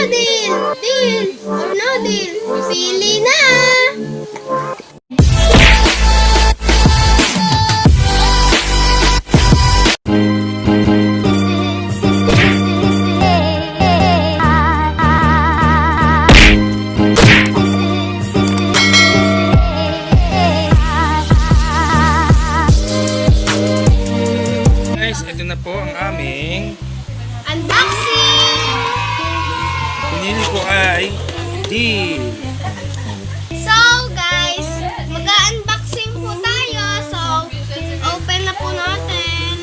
deal? Deal or no deal? Pili na! Ito na po ang aming Unboxing! pinili ko ay deal. So guys, mag-unboxing po tayo. So, open na po natin.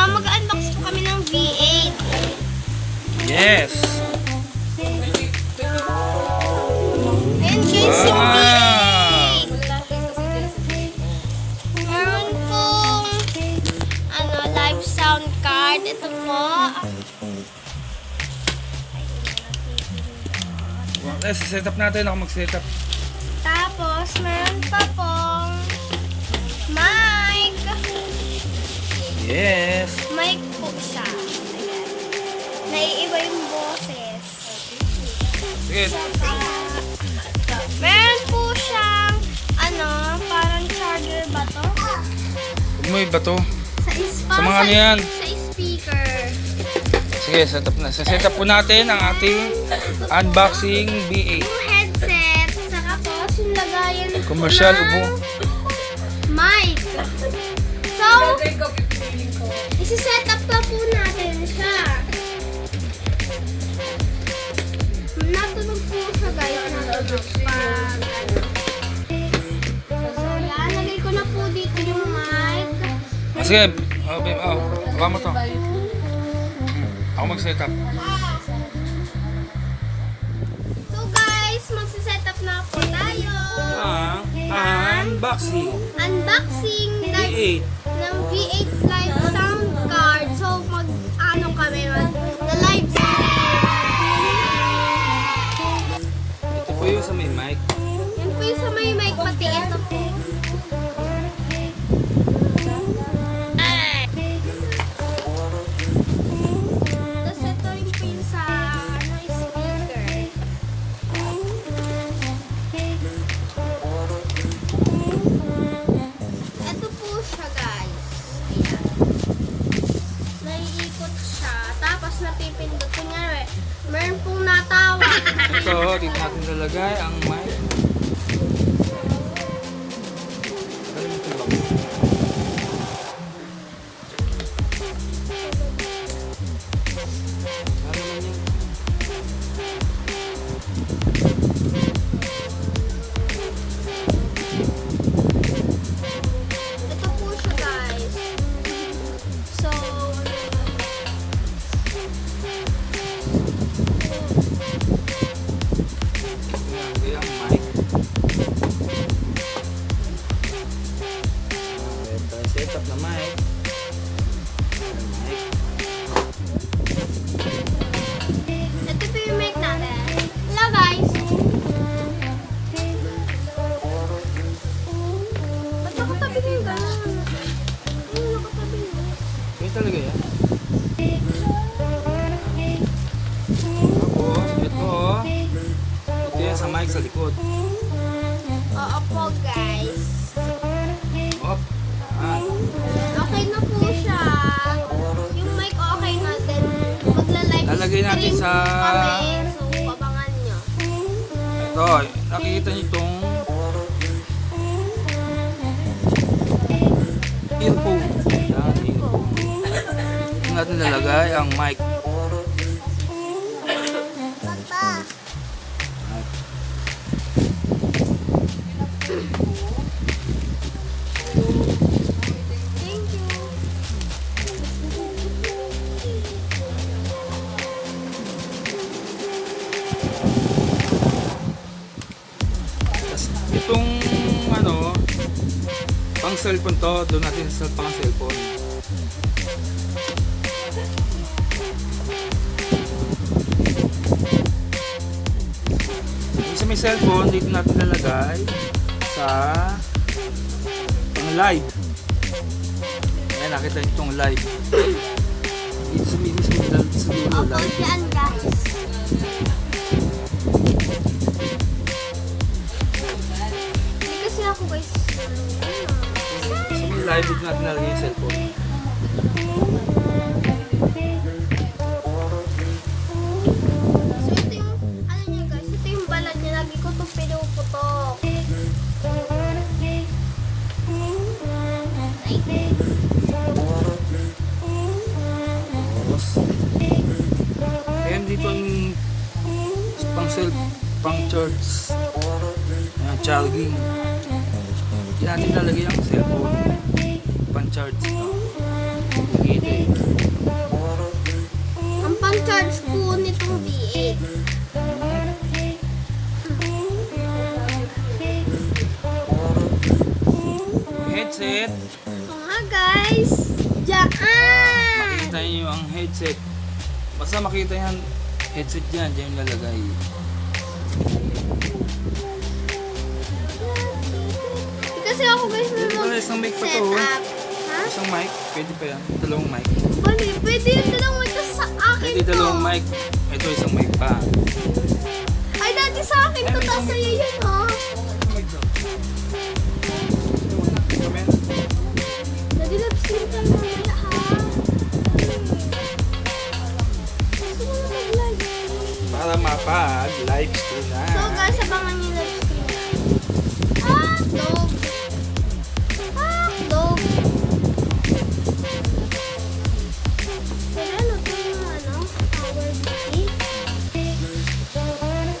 Mag-unbox po kami ng V8. Yes. Ayan guys, yung Wow. V8. Meron pong live sound card. Ito po. Set up natin. Ako mag-set up. Tapos, meron pa pong mic. Yes. Mic po siya. Ayan. Naiiba yung boses. Sige. Meron po siyang, parang charger ba to? Huwag mo iba to. Sa mga ano yan? Sa speaker. Sige, set up na. Set up po natin ang ating unboxing V8. Yung headset, saka po yung lagayan po Commercial ng ubo. mic. So, isi-set up pa po natin siya. Natunog po siya guys. Natunog pa. So, yan. Lagay ko na po dito yung mic. Sige. Baka mo to. Ako mag-set up. So guys, magsiset up na po tayo. Unboxing Unboxing V8. ng V8 live sound card. So kami na live stream. Ito po yung sa may mic. Yan po yung sa may mic, pati ito po. Tapos ito yung po yung sa speaker. Ito po siya guys. Ayan. Naiikot siya. Tapos napipindot. Kunyari, meron pong natawag. Ito, dito natin nalagay ang mic. Kalimutan ba? Ano naman yun? Ito po siya guys. So, Ito yung mic. Ito, set up na mic. Mic. ito po yung mic natin. Hello guys. Ba't nakatabi na yung gano'n? Ano nakatabi na? Kaya talaga yan. Tapos, ito. Ito yan sa mic sa likod. Oo po guys. Op. Okay na po siya. Yung mic okay na din. Magla-live Lalagay natin stream sa- po kami. So, abangan nyo. Ito, nakikita niyo itong earphone. Yan, earphone. Ito natin nalagay ang mic. Papa. Thank you. Tapos, itong pang cellphone to, doon natin sa pang cellphone. Yung sa may cellphone, dito natin lalagay sa pang live. Ayan, nakita niyo itong live. Dito sa mismo sa dulo Opo, live. dyan guys. Ayan dito ang pang self, pang church. Ayan, charging. Diyan natin lalagay ang cellphone. Pang charge. Dito eh. Ang pang-charge po nitong V8. Headset. So nga guys, dyan! Makita niyo ang headset. Basta makita yan, headset dyan, dyan yung lalagay. Kasi ako guys, may Pwede pala isang mic pa to. setup. Ha? Isang mic, pwede pa yan. Dalawang mic. Bali, pwede yung dalawang mic kasi sa akin Pwede to. dalawang mic. Ito isang mic pa. Ay, dati sa akin to, tas sa'yo yun, ha? Isang mic daw. Comment. Dati live-stream ka na wala, ha? Gusto mo na mag-live. Para mapag-live stream na. So guys, abangan niyo live-stream. Dog. Dog. Pero ano to yung power button?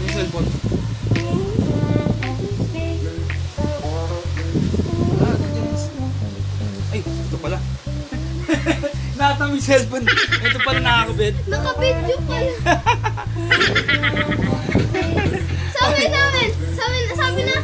Yung cellphone. Ay, ito pala. Nakatama yung cellphone. Ito pala nakakabit. Naka-video pala. Sabi namin. Sabi na.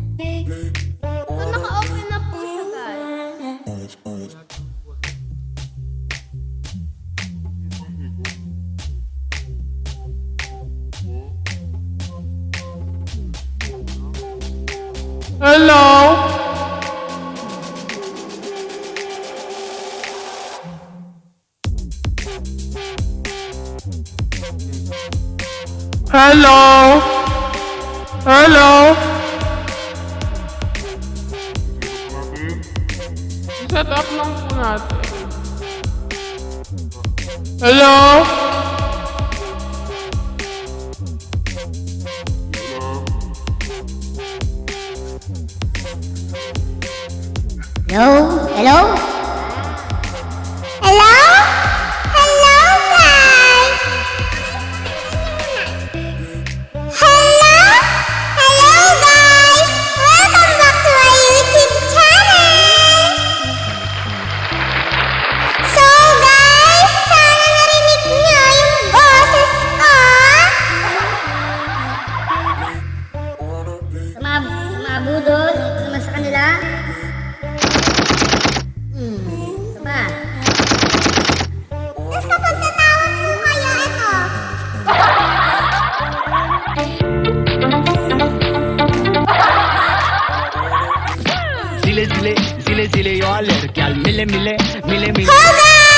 So, naka-open na po siya, guys. Hello? Hello? Hello? Set up lang po natin. Hello? Hello? Hello? Hello? Hello, guys! Hello? Hello, guys! Welcome back to our YouTube channel! So, guys, sana narinig niyo yung boses ko! Mga budol, naman sa kanila. Ba? Tapos kapag natawag po kayo, ito. Zile zile, zile zile yo alerg, gel mile mile, mile mile. Hello, guys!